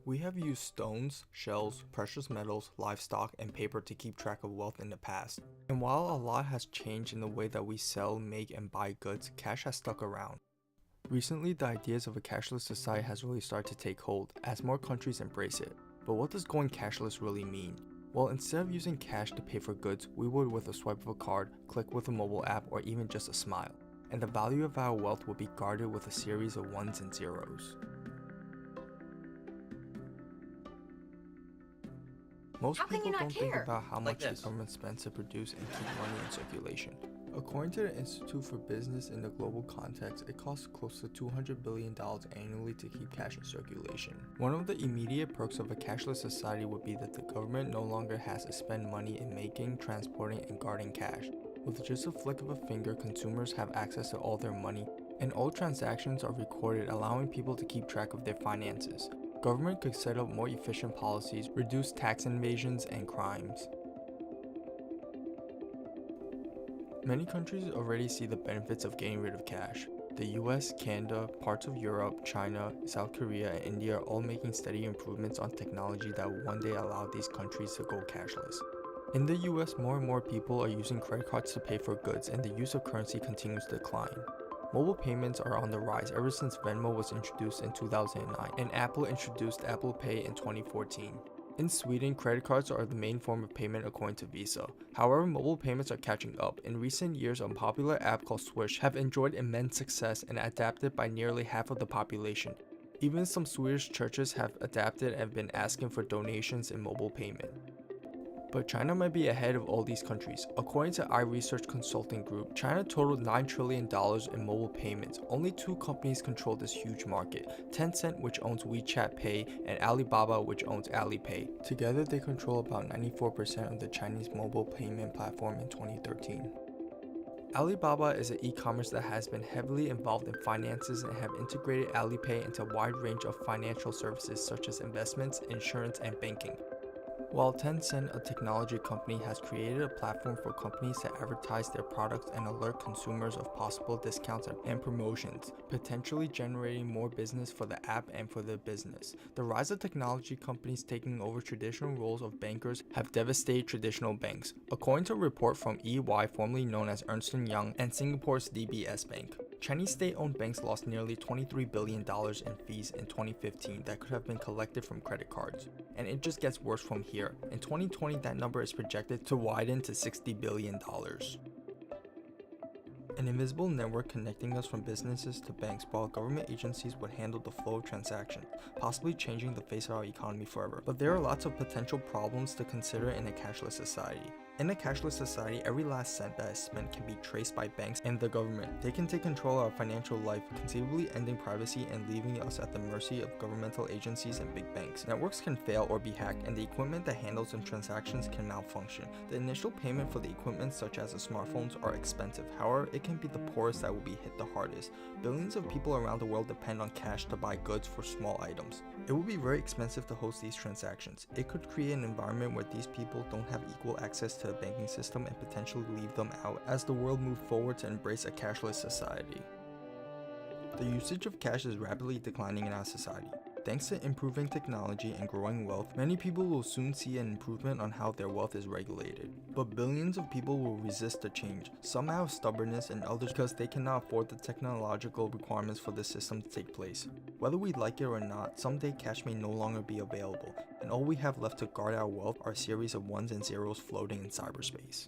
We have used stones, shells, precious metals, livestock, and paper to keep track of wealth in the past. And while a lot has changed in the way that we sell, make, and buy goods, cash has stuck around. Recently, the ideas of a cashless society has really started to take hold as more countries embrace it. But what does going cashless really mean? Well, instead of using cash to pay for goods, we would with a swipe of a card, click with a mobile app, or even just a smile. And the value of our wealth will be guarded with a series of ones and zeros. Most people don't think about how much the government spends to produce and keep money in circulation. According to the Institute for Business in the global context, it costs close to $200 billion annually to keep cash in circulation. One of the immediate perks of a cashless society would be that the government no longer has to spend money in making, transporting, and guarding cash. With just a flick of a finger, consumers have access to all their money, and all transactions are recorded, allowing people to keep track of their finances. Government could set up more efficient policies, reduce tax evasions and crimes. Many countries already see the benefits of getting rid of cash. The US, Canada, parts of Europe, China, South Korea, and India are all making steady improvements on technology that will one day allow these countries to go cashless. In the US, more and more people are using credit cards to pay for goods, and the use of currency continues to decline. Mobile payments are on the rise ever since Venmo was introduced in 2009 and Apple introduced Apple Pay in 2014. In Sweden, credit cards are the main form of payment according to Visa. However, mobile payments are catching up. In recent years, a popular app called Swish have enjoyed immense success and adapted by nearly half of the population. Even some Swedish churches have adapted and have been asking for donations in mobile payment. But China might be ahead of all these countries. According to Research Consulting Group, China totaled $9 trillion in mobile payments. Only two companies control this huge market, Tencent, which owns WeChat Pay, and Alibaba, which owns Alipay. Together, they control about 94% of the Chinese mobile payment platform in 2013. Alibaba is an e-commerce that has been heavily involved in finances and have integrated Alipay into a wide range of financial services such as investments, insurance, and banking. While Tencent, a technology company, has created a platform for companies to advertise their products and alert consumers of possible discounts and promotions, potentially generating more business for the app and for the business. The rise of technology companies taking over traditional roles of bankers have devastated traditional banks, according to a report from EY, formerly known as Ernst & Young, and Singapore's DBS Bank. Chinese state-owned banks lost nearly $23 billion in fees in 2015 that could have been collected from credit cards. And it just gets worse from here. In 2020, that number is projected to widen to $60 billion. An invisible network connecting us from businesses to banks, while government agencies would handle the flow of transactions, possibly changing the face of our economy forever. But there are lots of potential problems to consider in a cashless society. In a cashless society, every last cent that is spent can be traced by banks and the government. They can take control of our financial life, conceivably ending privacy and leaving us at the mercy of governmental agencies and big banks. Networks can fail or be hacked, and the equipment that handles the transactions can malfunction. The initial payment for the equipment, such as the smartphones, are expensive. However, it can be the poorest that will be hit the hardest. Billions of people around the world depend on cash to buy goods for small items. It would be very expensive to host these transactions. It could create an environment where these people don't have equal access to the banking system and potentially leave them out as the world moves forward to embrace a cashless society. The usage of cash is rapidly declining in our society. Thanks to improving technology and growing wealth, many people will soon see an improvement on how their wealth is regulated. But billions of people will resist the change, some out of stubbornness and others because they cannot afford the technological requirements for the system to take place. Whether we like it or not, someday cash may no longer be available, and all we have left to guard our wealth are a series of ones and zeros floating in cyberspace.